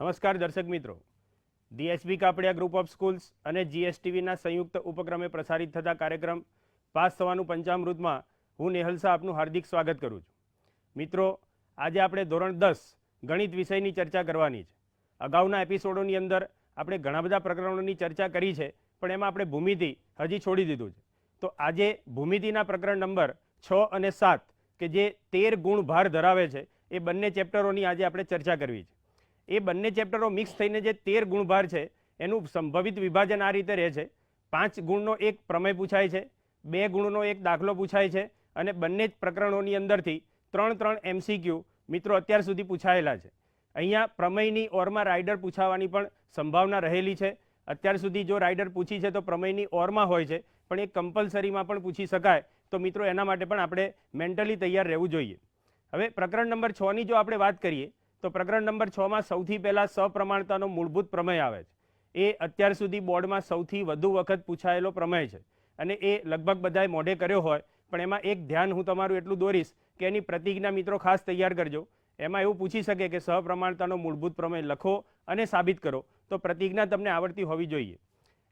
નમસ્કાર દર્શક મિત્રો, ડીએસબી કાપડિયા ગ્રુપ ઓફ સ્કૂલ્સ અને જીએસટીવીના સંયુક્ત ઉપક્રમે પ્રસારિત થતા કાર્યક્રમ પાસ થવાનું પંચામૃતમાં હું નેહલ શાહ આપનું હાર્દિક સ્વાગત કરું છું. મિત્રો, આજે આપણે ધોરણ 10 ગણિત વિષયની ચર્ચા કરવાની છે. અગાઉના એપિસોડોની અંદર આપણે ઘણા બધા પ્રકરણોની ચર્ચા કરી છે, પણ એમાં આપણે ભૂમિતિ હજી છોડી દીધું છે. તો આજે ભૂમિતિના પ્રકરણ નંબર 6 અને 7 કે જે 13 ગુણ ભાર ધરાવે છે, એ બંને ચેપ્ટરોની આજે આપણે ચર્ચા કરવી છે. એ બંને ચેપ્ટરો મિક્સ થઈને જે 13 ગુણભાર છે એનું સંભવિત વિભાજન આ રીતે રહે છે. 5 ગુણનો એક પ્રમેય પૂછાય છે, 2 ગુણનો એક દાખલો પૂછાય છે અને બંને જ પ્રકરણોની અંદરથી 3 MCQ મિત્રો અત્યાર સુધી પૂછાયેલા છે. અહીંયા પ્રમેયની ઓરમાં રાઇડર પૂછાવાની પણ સંભાવના રહેલી છે. અત્યાર સુધી જો રાઇડર પૂછી છે તો પ્રમેયની ઓરમાં હોય છે, પણ એ કમ્પલસરીમાં પણ પૂછી શકાય. તો મિત્રો એના માટે પણ આપણે મેન્ટલી તૈયાર રહેવું જોઈએ. હવે પ્રકરણ નંબર 6ની જો આપણે વાત કરીએ તો પ્રકરણ નંબર 6માં સૌથી પહેલાં સપ્રમાણતાનો મૂળભૂત પ્રમેય આવે છે. એ અત્યાર સુધી બોર્ડમાં સૌથી વધુ વખત પૂછાયેલો પ્રમેય છે અને એ લગભગ બધાએ મોઢે કર્યો હોય, પણ એમાં એક ધ્યાન હું તમારું એટલું દોરીશ કે એની પ્રતિજ્ઞા મિત્રો ખાસ તૈયાર કરજો. એમાં એવું પૂછી શકે કે સપ્રમાણતાનો મૂળભૂત પ્રમેય લખો અને સાબિત કરો, તો પ્રતિજ્ઞા તમને આવડતી હોવી જોઈએ.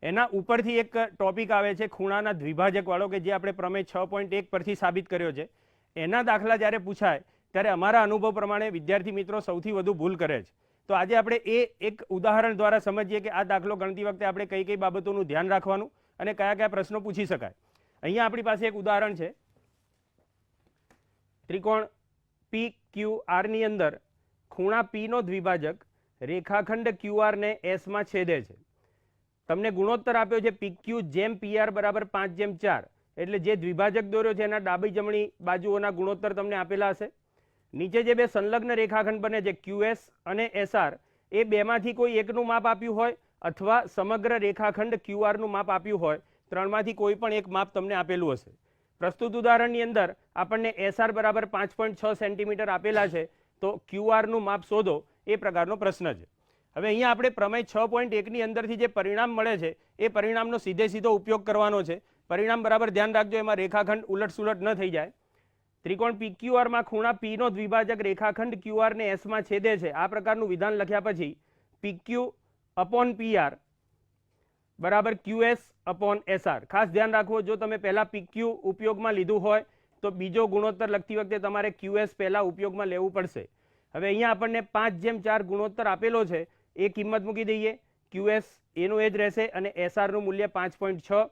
એના ઉપરથી એક ટોપિક આવે છે ખૂણાના દ્વિભાજકવાળો, કે જે આપણે પ્રમેય 6.1 પરથી સાબિત કર્યો છે. એના દાખલા જ્યારે પૂછાય ત્યારે અમારા અનુભવ પ્રમાણે વિદ્યાર્થી મિત્રો સૌથી વધુ ભૂલ કરે છે. તો આજે આપણે એ એક ઉદાહરણ દ્વારા સમજીએ કે આ દાખલો ગણતી વખતે આપણે કઈ કઈ બાબતોનું ધ્યાન રાખવાનું અને કયા કયા પ્રશ્નો પૂછી શકાય. અહીંયા આપણી પાસે એક ઉદાહરણ છે. ત્રિકોણ PQR ની અંદર ખૂણા P નો દ્વિભાજક રેખાખંડ QR ને S માં છેદે છે. તમને ગુણોત્તર આપ્યો છે PQ જેમ PR બરાબર 5/4, એટલે જે દ્વિભાજક દોર્યો છે એના ડાબી જમણી બાજુઓના ગુણોત્તર તમને આપેલા હશે. નીચે જે બે સંલગ્ન રેખાખંડ બને છે QS અને SR, એ બેમાંથી કોઈ એકનું માપ આપ્યું હોય અથવા સમગ્ર રેખાખંડ QR નું માપ આપ્યું હોય, ત્રણમાંથી કોઈ પણ એક માપ તમને આપેલું હશે. પ્રસ્તુત ઉદાહરણની અંદર આપણને SR બરાબર 5.6 સેન્ટીમીટર આપેલા છે, તો QR નું માપ શોધો, એ પ્રકારનો પ્રશ્ન છે. હવે અહીંયા આપણે પ્રમેય 6.1ની અંદરથી જે પરિણામ મળે છે એ પરિણામનો સીધો ઉપયોગ કરવાનો છે. પરિણામ બરાબર ધ્યાન રાખજો, એમાં રેખાખંડ ઉલટસુલટ ન થઈ જાય. ત્રિકોણ PQR માં ખૂણા P નો દ્વિભાજક રેખાખંડ QR ને S માં છેદે છે. આ પ્રકારનું વિધાન લખ્યા પછી PQ અપોન PR બરાબર QS અપોન SR. ખાસ ધ્યાન રાખવો, જો તમે પહેલા PQ ઉપયોગમાં લીધું હોય તો બીજો ગુણોત્તર લખતી વખતે તમારે QS પહેલા ઉપયોગમાં લેવું પડશે. હવે અહીંયા આપણને 5/4 ગુણોત્તર આપેલો છે, એ કિંમત મૂકી દઈએ. QS એનું એ જ રહેશે અને SR નું મૂલ્ય 5.6.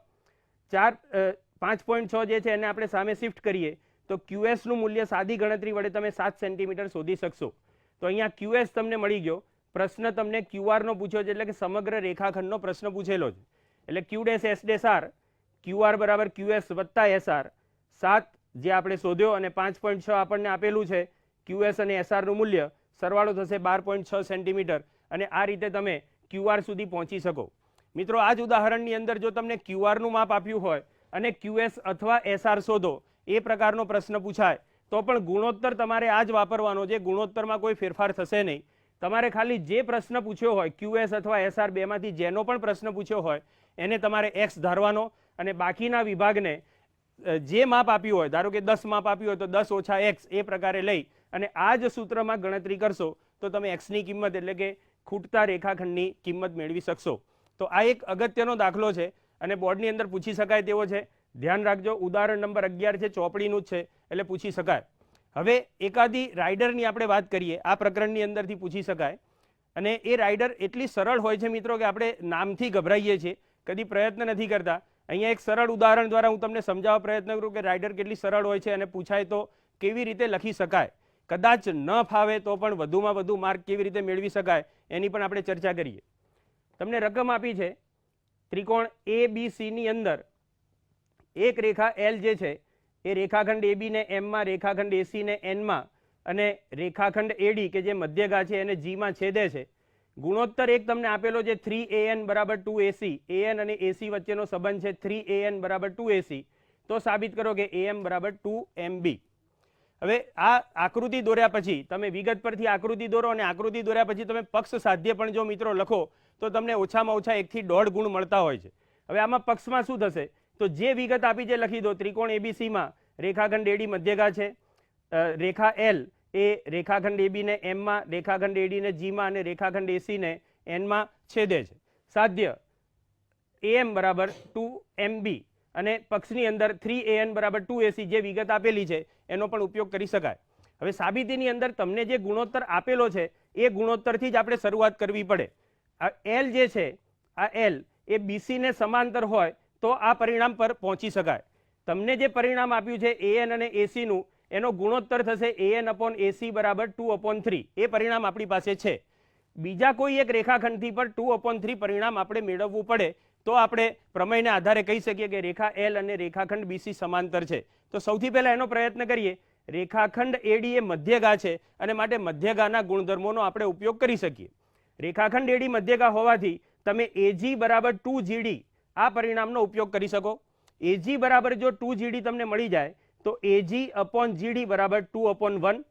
5.6 જે છે એને આપણે સામે શિફ્ટ કરીએ તો QS નું મૂલ્ય સાદી ગણતરી વડે તમે 7 સેન્ટીમીટર શોધી શકશો. તો અહીંયા QS તમને મળી ગયો. પ્રશ્ન તમને QR નો પૂછ્યો છે, એટલે કે સમગ્ર રેખાખંડનો પ્રશ્ન પૂછેલો છે. એટલે Q'(S')R QR બરાબર QS વત્તા SR 7 જે આપણે શોધ્યો અને 5.6 આપણને આપેલું છે. QS અને SR નું મૂલ્ય સરવાળો થશે 12.6 સેન્ટીમીટર અને આ રીતે તમે QR સુધી પહોંચી શકો. મિત્રો, આ જ ઉદાહરણની અંદર જો તમને QR નું માપ આપ્યું હોય અને QS અથવા SR શોધો, એ પ્રકારનો પ્રશ્ન પૂછાય તો પણ ગુણોત્તર તમારે આ જ વાપરવાનો છે. ગુણોત્તરમાં કોઈ ફેરફાર થશે નહીં. તમારે ખાલી જે પ્રશ્ન પૂછ્યો હોય QS અથવા SR બેમાંથી જેનો પણ પ્રશ્ન પૂછ્યો હોય એને તમારે X ધારવાનો અને બાકીના વિભાગને જે માપ આપ્યું હોય, ધારો કે 10 માપ આપ્યું હોય તો 10 ઓછા X એ પ્રકારે લઈ અને આ જ સૂત્રમાં ગણતરી કરશો તો તમે X ની કિંમત એટલે કે ખૂટતા રેખાખંડની કિંમત મેળવી શકશો. તો આ એક અગત્યનો દાખલો છે અને બોર્ડની અંદર પૂછી શકાય તેવો છે. ધ્યાન રાખજો, ઉદાહરણ નંબર 11 છે, ચોપડીનું જ છે, એટલે પૂછી શકાય. હવે એકાદી રાઇડરની આપણે વાત કરીએ. આ પ્રકરણની અંદરથી પૂછી શકાય અને એ રાઇડર એટલી સરળ હોય છે મિત્રો કે આપણે નામથી ગભરાઈએ છીએ, કદી પ્રયત્ન નથી કરતા. અહીંયા એક સરળ ઉદાહરણ દ્વારા હું તમને સમજાવવા પ્રયત્ન કરું કે રાઇડર કેટલી સરળ હોય છે અને પૂછાય તો કેવી રીતે લખી શકાય. કદાચ ન ફાવે તો પણ વધુમાં વધુ માર્ક કેવી રીતે મેળવી શકાય એની પણ આપણે ચર્ચા કરીએ. તમને રકમ આપી છે ત્રિકોણ ABC ની અંદર એક રેખા L જે છે એ રેખાખંડ AB ને M માં, રેખાખંડ AC ને N માં અને રેખાખંડ AD કે જે મધ્યગા છે એને G માં છેદે છે. ગુણોત્તર એક તમને આપેલો છે 3AN બરાબર 2AC. AN અને AC વચ્ચેનો સંબંધ છે 3AN બરાબર 2AC. તો સાબિત કરો કે AM બરાબર 2MB. હવે આ આકૃતિ દોર્યા પછી તમે વિગત પરથી આકૃતિ દોરો અને આકૃતિ દોર્યા પછી તમે પક્ષ સાધ્ય પણ જો મિત્રો લખો તો તમને ઓછામાં ઓછા 1 થી 1.5 ગુણ મળતા હોય છે. હવે આમાં પક્ષમાં શું થશે, તો જે વિગત આપી છે લખી દો. ત્રિકોણ ABC માં રેખાખંડ AD મધ્યગા છે, રેખા L એ રેખાખંડ AB ને M માં, રેખાખંડ AD ને G માં અને રેખાખંડ AC ને N માં છેદે છે. સાધ્ય AM બરાબર 2MB અને પક્ષની અંદર 3AN બરાબર 2AC જે વિગત આપેલી છે એનો પણ ઉપયોગ કરી શકાય. હવે સાબિતીની અંદર તમને જે ગુણોત્તર આપેલો છે એ ગુણોત્તરથી જ આપણે શરૂઆત કરવી પડે. આ L જે છે, આ L એ BC ને સમાંતર હોય તો આ પરિણામ પર પહોંચી શકાય. તમને જે પરિણામ આપ્યું છે AN અને AC નું, એનો ગુણોત્તર થશે AN/AC બરાબર 2/3. એ પરિણામ આપણી પાસે છે. બીજા કોઈ એક રેખાખંડથી પર 2/3 પરિણામ આપણે મેળવવું પડે તો આપણે પ્રમેયને આધારે કહી શકીએ કે રેખા L અને રેખાખંડ BC સમાંતર છે. તો સૌથી પહેલા એનો પ્રયત્ન કરીએ. રેખાખંડ AD એ મધ્યગા છે અને માટે મધ્યગાના ગુણધર્મોનો આપણે ઉપયોગ કરી શકીએ. રેખાખંડ AD મધ્યગા હોવાથી તમે AG બરાબર 2GD આ પરિણામનો ઉપયોગ કરી શકો. AG બરાબર જો 2GD તમને મળી જાય તો AG/GD બરાબર 2/1.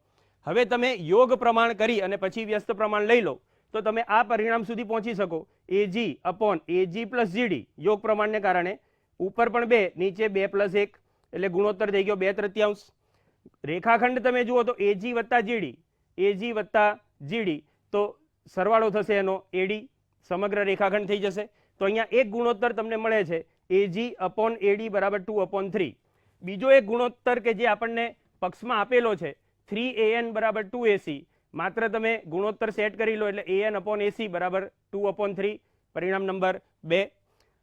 હવે તમે યોગ પ્રમાણ કરી અને પછી વ્યસ્ત પ્રમાણ લઈ લો તો તમે આ પરિણામ સુધી પહોંચી શકો. AG/AG + GD યોગ પ્રમાણને કારણે ઉપર પણ 2, નીચે 2 + 1 એટલે ગુણોત્તર થઈ ગયો 2/3. રેખાખંડ તમે જુઓ તો AG + GD, AG + GD તો સરવાળો થશે એનો AD, સમગ્ર રેખાખંડ થઈ જશે. તો અહીંયા એક ગુણોત્તર તમને મળે છે AG/AD બરાબર 2/3. બીજો એક ગુણોત્તર કે જે આપણને પક્ષમાં આપેલો છે 3AN બરાબર 2AC. માત્ર તમે ગુણોત્તર સેટ કરી લો એટલે AN/AC બરાબર 2/3. પરિણામ નંબર 2.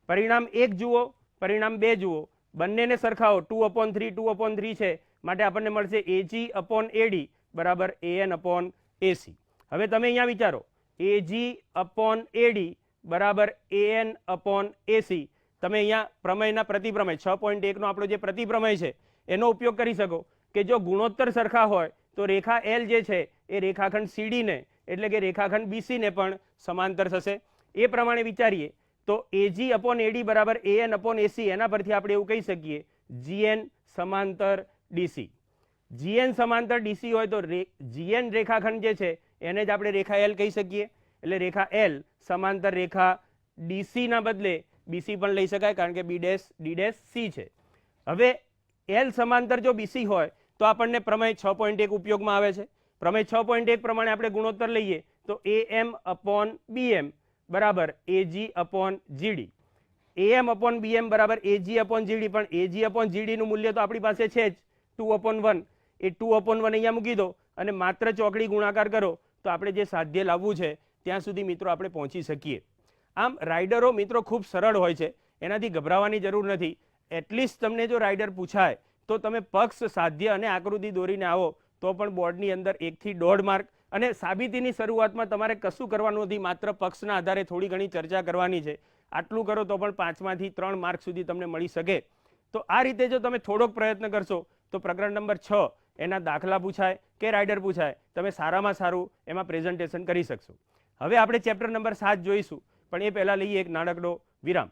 પરિણામ 1 જુઓ, પરિણામ 2 જુઓ, બંનેને સરખાવો. 2/3 2/3 છે માટે આપણને મળશે AG/AD બરાબર AN/AC. હવે તમે અહીંયા વિચારો AG/AD બરાબર AN/AC. તમે અહીંયા પ્રમેયના પ્રતિપ્રમેય 6.1 નો આપણો જે પ્રતિપ્રમેય છે એનો ઉપયોગ કરી શકો કે જો ગુણોત્તર સરખા હોય તો રેખા L જે છે એ રેખાખંડ CD ને એટલે કે રેખાખંડ BC ને પણ સમાંતર થશે. એ પ્રમાણે વિચારીએ તો AG/AD બરાબર AN/AC. એના પરથી આપણે એવું કહી શકીએ GN સમાંતર DC. GN સમાંતર DC હોય તો GN રેખાખંડ જે છે એને જ આપણે રેખા L કહી શકીએ. એટલે રેખા L સમાંતર રેખા DC ના બદલે BC પણ લઈ શકાય કારણ કે B'(D')C છે. હવે L સમાંતર જો BC હોય તો આપણને પ્રમેય 6.1 ઉપયોગમાં આવે છે. પ્રમેય 6.1 પ્રમાણે આપણે ગુણોત્તર લઈએ તો AM/BM બરાબર AG/GD. AM/BM બરાબર AG/GD, પણ AG/GD નું મૂલ્ય તો આપણી પાસે છે જ 2/1. એ 2/1 અહીંયા મૂકી દો અને માત્ર ચોકડી ગુણાકાર કરો તો આપણે જે સાધ્ય લાવવું છે ત્યાં સુધી મિત્રો આપણે પહોંચી શકીએ. આમ રાઇડરો મિત્રો ખૂબ સરળ હોય છે, એનાથી ગભરાવાની જરૂર નથી. એટલીસ્ટ તમને જો રાઇડર પૂછાય તો તમે પક્ષ, સાધ્ય અને આકૃતિ દોરીને આવો તો પણ બોર્ડની અંદર 1 થી 1.5 માર્ક. અને સાબિતીની શરૂઆતમાં તમારે કશું કરવાનું નથી, માત્ર પક્ષના આધારે થોડી ઘણી ચર્ચા કરવાની છે. આટલું કરો તો પણ 5 માંથી 3 માર્ક સુધી તમને મળી શકે. તો આ રીતે જો તમે થોડોક પ્રયત્ન કરશો તો પ્રકરણ નંબર 6 એના દાખલા પૂછાય કે રાઇડર પૂછાય, તમે સારામાં સારું એમાં પ્રેઝન્ટેશન કરી શકશો. હવે આપણે ચેપ્ટર નંબર 7 જોઈશું, પણ એ પહેલાં લઈએ એક નાનકડો વિરામ.